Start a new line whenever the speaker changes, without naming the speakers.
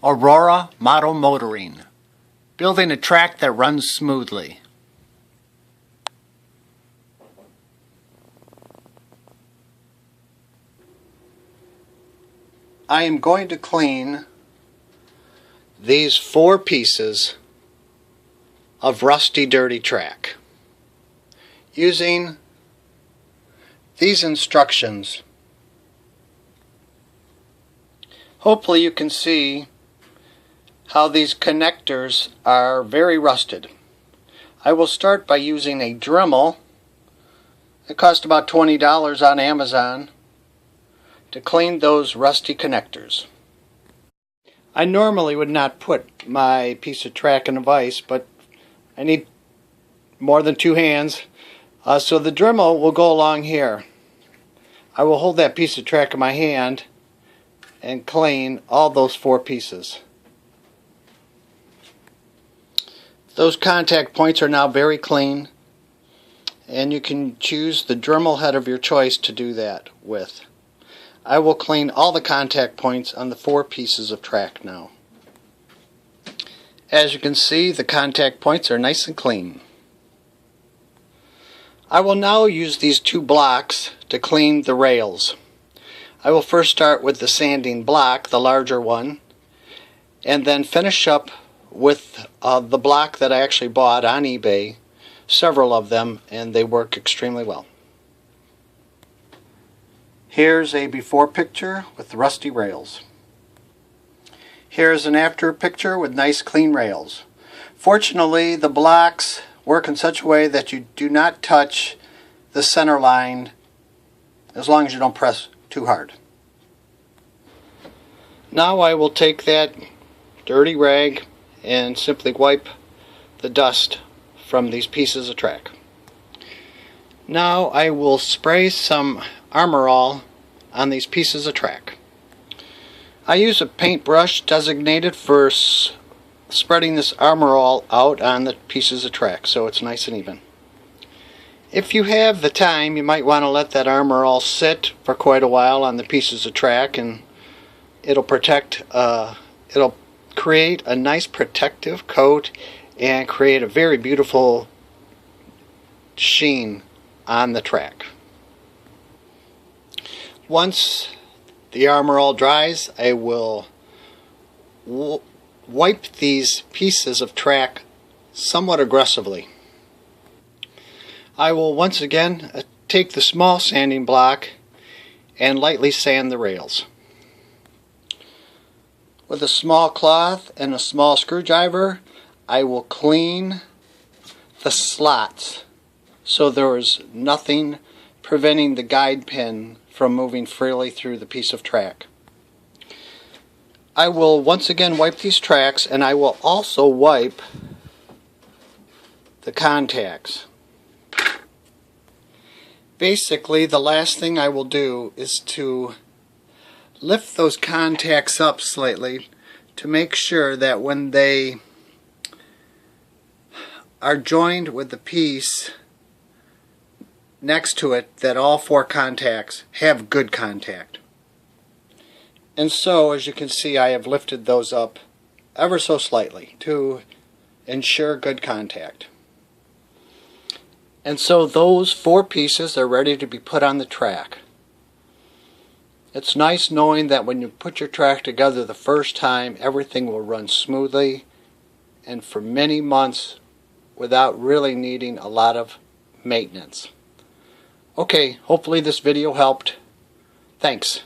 Aurora Model Motoring, building a track that runs smoothly. I am going to clean these 4 pieces of rusty, dirty track using these instructions. Hopefully you can see how these connectors are very rusted. I will start by using a Dremel. It cost about $20 on Amazon to clean those rusty connectors. I normally would not put my piece of track in a vise, but I need more than 2 hands, so the Dremel will go along here. I will hold that piece of track in my hand and clean all those 4 pieces. Those contact points are now very clean, and you can choose the Dremel head of your choice to do that with. I will clean all the contact points on the 4 pieces of track now. As you can see, the contact points are nice and clean. I will now use these 2 blocks to clean the rails. I will first start with the sanding block, the larger one, and then finish up with the block that I actually bought on eBay, several of them, and they work extremely well. Here's a before picture with the rusty rails. Here's an after picture with nice clean rails. Fortunately, the blocks work in such a way that you do not touch the center line as long as you don't press too hard. Now I will take that dirty rag and simply wipe the dust from these pieces of track. Now I will spray some Armor All on these pieces of track. I use a paintbrush designated for spreading this Armor All out on the pieces of track so it's nice and even. If you have the time, you might want to let that Armor All sit for quite a while on the pieces of track, and it'll create a nice protective coat and create a very beautiful sheen on the track. Once the Armor All dries, I will wipe these pieces of track somewhat aggressively. I will once again take the small sanding block and lightly sand the rails. With a small cloth and a small screwdriver, I will clean the slots so there is nothing preventing the guide pin from moving freely through the piece of track. I will once again wipe these tracks, and I will also wipe the contacts. Basically, the last thing I will do is to lift those contacts up slightly to make sure that when they are joined with the piece next to it, that all 4 contacts have good contact. And so, as you can see, I have lifted those up ever so slightly to ensure good contact. And so those 4 pieces are ready to be put on the track. It's nice knowing that when you put your track together the first time, everything will run smoothly and for many months without really needing a lot of maintenance. Okay, hopefully this video helped. Thanks.